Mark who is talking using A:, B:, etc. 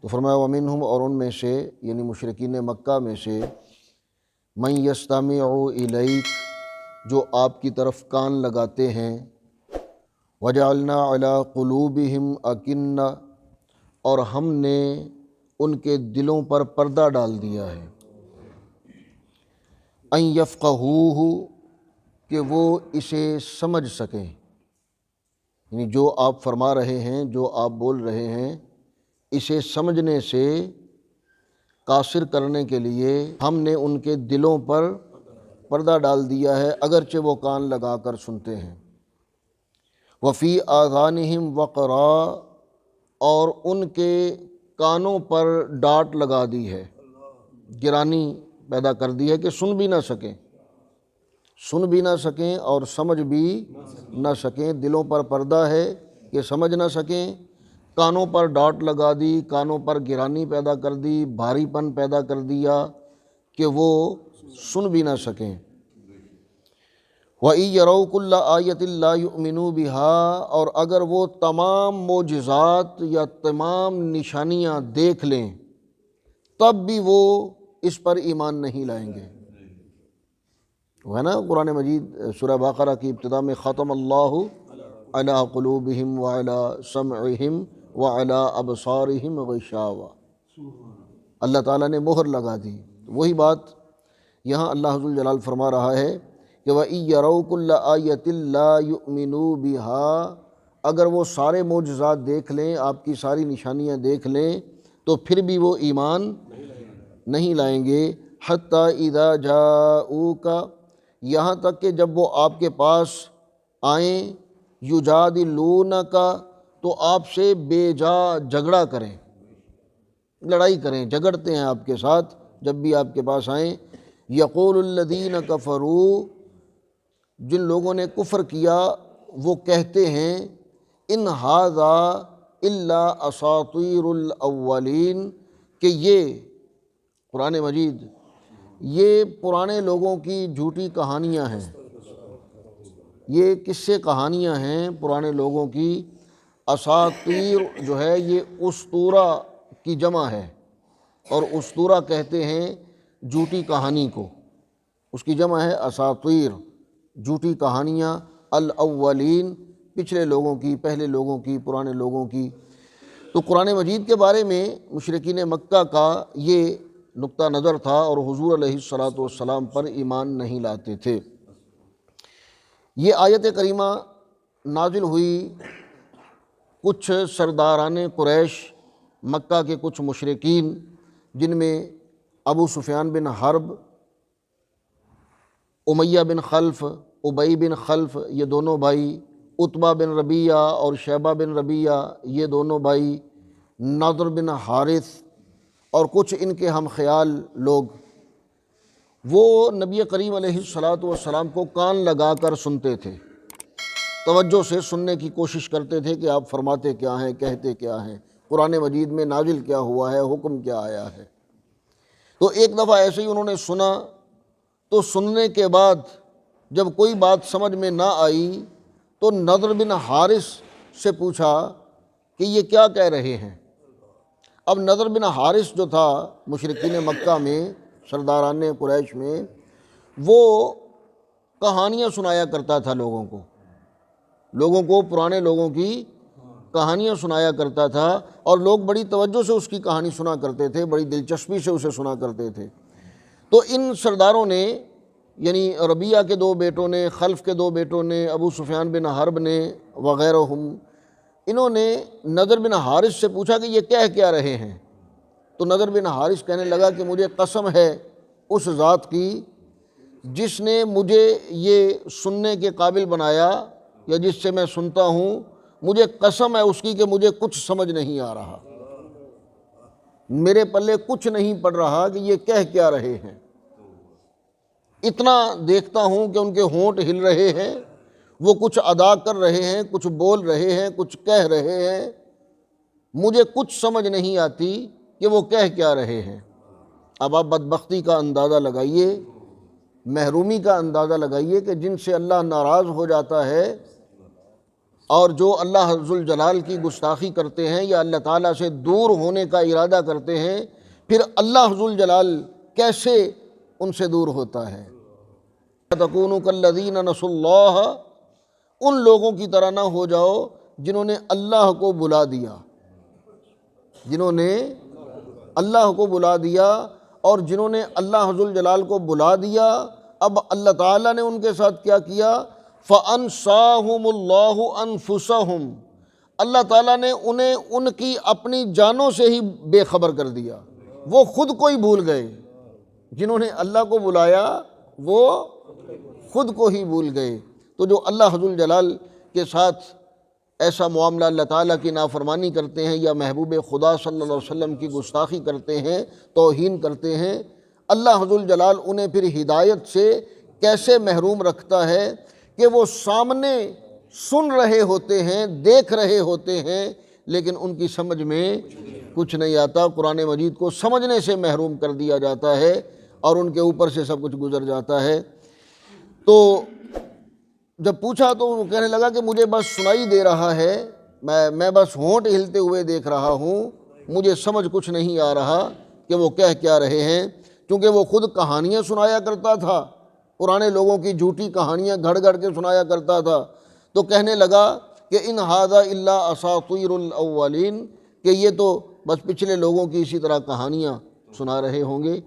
A: تو فرمایا ومنہم، اور ان میں سے یعنی مشرکین مکہ میں سے، من یستمع الیک، جو آپ کی طرف کان لگاتے ہیں، وجعلنا علی قلوبہم اکنہ، اور ہم نے ان کے دلوں پر پردہ ڈال دیا ہے، ان یفقہوہ، کہ وہ اسے سمجھ سکیں، یعنی جو آپ فرما رہے ہیں، جو آپ بول رہے ہیں، اسے سمجھنے سے قاصر کرنے کے لیے ہم نے ان کے دلوں پر پردہ ڈال دیا ہے، اگرچہ وہ کان لگا کر سنتے ہیں۔ وفی آذانہم وقرا، اور ان کے کانوں پر ڈاٹ لگا دی ہے، گرانی پیدا کر دی ہے کہ سن بھی نہ سکیں اور سمجھ بھی نہ سکیں۔ دلوں پر پردہ ہے کہ سمجھ نہ سکیں، کانوں پر ڈاٹ لگا دی، کانوں پر گرانی پیدا کر دی، بھاری پن پیدا کر دیا کہ وہ سن بھی نہ سکیں۔ وَإِن يَرَوْا كُلَّ آيَةٍ لَا يُؤْمِنُوا بِهَا، اور اگر وہ تمام معجزات یا تمام نشانیاں دیکھ لیں تب بھی وہ اس پر ایمان نہیں لائیں گے۔ وہ ہے نا قرآن مجید سورہ بقرہ کی ابتدا میں، ختم اللہ علی قلوبہم وعلی سمعہم وعلی ابصارہم غشاوہ، اللہ تعالیٰ نے مہر لگا دی۔ وہی بات یہاں اللہ ذوالجلال فرما رہا ہے کہ وَإِن يَرَوْا كُلَّ آيَةٍ لَا يُؤْمِنُوا بِهَا، اگر وہ سارے معجزات دیکھ لیں، آپ کی ساری نشانیاں دیکھ لیں تو پھر بھی وہ ایمان نہیں لائیں گے۔ حَتَّى إِذَا جَاءُوكَ، یہاں تک کہ جب وہ آپ کے پاس آئیں، یجادلونک، تو آپ سے بے جا جھگڑا کریں، لڑائی کریں، جھگڑتے ہیں آپ کے ساتھ جب بھی آپ کے پاس آئیں۔ یقول الذین کفروا، جن لوگوں نے کفر کیا وہ کہتے ہیں، ان ھذا الا اساطیر الاولین، کہ یہ قرآن مجید یہ پرانے لوگوں کی جھوٹی کہانیاں ہیں، یہ قصے کہانیاں ہیں پرانے لوگوں کی۔ اساطیر جو ہے یہ اسطورہ کی جمع ہے، اور اسطورہ کہتے ہیں جھوٹی کہانی کو، اس کی جمع ہے اساطیر، جھوٹی کہانیاں، الاولین، پچھلے لوگوں کی، پہلے لوگوں کی، پرانے لوگوں کی۔ تو قرآن مجید کے بارے میں مشرکین مکہ کا یہ نقطہ نظر تھا، اور حضور علیہ الصلاۃ والسلام پر ایمان نہیں لاتے تھے۔ یہ آیت کریمہ نازل ہوئی کچھ سرداران قریش، مکہ کے کچھ مشرکین، جن میں ابو سفیان بن حرب، امیہ بن خلف، ابی بن خلف، یہ دونوں بھائی، عتبہ بن ربیعہ اور شیبہ بن ربیعہ، یہ دونوں بھائی، نضر بن حارث، اور کچھ ان کے ہم خیال لوگ، وہ نبی کریم علیہ الصلاۃ والسلام کو کان لگا کر سنتے تھے، توجہ سے سننے کی کوشش کرتے تھے کہ آپ فرماتے کیا ہیں، کہتے کیا ہیں، قرآن مجید میں نازل کیا ہوا ہے، حکم کیا آیا ہے۔ تو ایک دفعہ ایسے ہی انہوں نے سنا، تو سننے کے بعد جب کوئی بات سمجھ میں نہ آئی تو نضر بن حارث سے پوچھا کہ یہ کیا کہہ رہے ہیں۔ اب نضر بن حارث جو تھا مشرکین مکہ میں، سرداران قریش میں، وہ کہانیاں سنایا کرتا تھا لوگوں کو پرانے لوگوں کی کہانیاں سنایا کرتا تھا، اور لوگ بڑی توجہ سے اس کی کہانی سنا کرتے تھے، بڑی دلچسپی سے اسے سنا کرتے تھے۔ تو ان سرداروں نے، یعنی ربیعہ کے دو بیٹوں نے، خلف کے دو بیٹوں نے، ابو سفیان بن حرب نے وغیرہم، انہوں نے نضر بن حارث سے پوچھا کہ یہ کہہ کیا رہے ہیں۔ تو نضر بن حارث کہنے لگا کہ مجھے قسم ہے اس ذات کی جس نے مجھے یہ سننے کے قابل بنایا، یا جس سے میں سنتا ہوں، مجھے قسم ہے اس کی کہ مجھے کچھ سمجھ نہیں آ رہا، میرے پلے کچھ نہیں پڑ رہا کہ یہ کہہ کیا رہے ہیں۔ اتنا دیکھتا ہوں کہ ان کے ہونٹ ہل رہے ہیں، وہ کچھ ادا کر رہے ہیں، کچھ بول رہے ہیں، کچھ کہہ رہے ہیں، مجھے کچھ سمجھ نہیں آتی کہ وہ کہہ کیا رہے ہیں۔ اب آپ بدبختی کا اندازہ لگائیے، محرومی کا اندازہ لگائیے کہ جن سے اللہ ناراض ہو جاتا ہے اور جو اللہ ذوالجلال کی گستاخی کرتے ہیں یا اللہ تعالیٰ سے دور ہونے کا ارادہ کرتے ہیں، پھر اللہ ذوالجلال کیسے ان سے دور ہوتا ہے۔ تَكُونُوا كَالَّذِينَ نَسُوا اللَّهَ، ان لوگوں کی طرح نہ ہو جاؤ جنہوں نے اللہ کو بلا دیا، جنہوں نے اللہ کو بلا دیا، اور جنہوں نے اللہ ذوالجلال کو بلا دیا، اب اللہ تعالیٰ نے ان کے ساتھ کیا کیا؟ فَأَنْسَاهُمُ اللَّهُ أَنفُسَهُمْ، اللہ تعالیٰ نے انہیں ان کی اپنی جانوں سے ہی بے خبر کر دیا، وہ خود کو ہی بھول گئے۔ جنہوں نے اللہ کو بلایا وہ خود کو ہی بھول گئے۔ تو جو اللہ ذوالجلال کے ساتھ ایسا معاملہ اللہ تعالیٰ کی نافرمانی کرتے ہیں یا محبوب خدا صلی اللہ علیہ وسلم کی گستاخی کرتے ہیں، توہین کرتے ہیں، اللہ ذوالجلال انہیں پھر ہدایت سے کیسے محروم رکھتا ہے کہ وہ سامنے سن رہے ہوتے ہیں، دیکھ رہے ہوتے ہیں، لیکن ان کی سمجھ میں کچھ نہیں آتا۔ قرآن مجید کو سمجھنے سے محروم کر دیا جاتا ہے اور ان کے اوپر سے سب کچھ گزر جاتا ہے۔ تو جب پوچھا تو وہ کہنے لگا کہ مجھے بس سنائی دے رہا ہے، میں بس ہونٹ ہلتے ہوئے دیکھ رہا ہوں، مجھے سمجھ کچھ نہیں آ رہا کہ وہ کہہ کیا رہے ہیں، کیونکہ وہ خود کہانیاں سنایا کرتا تھا، پرانے لوگوں کی جھوٹی کہانیاں گھڑ گھڑ کے سنایا کرتا تھا۔ تو کہنے لگا کہ ان ھذا الا اساطیر الاولین، کہ یہ تو بس پچھلے لوگوں کی اسی طرح کہانیاں سنا رہے ہوں گے،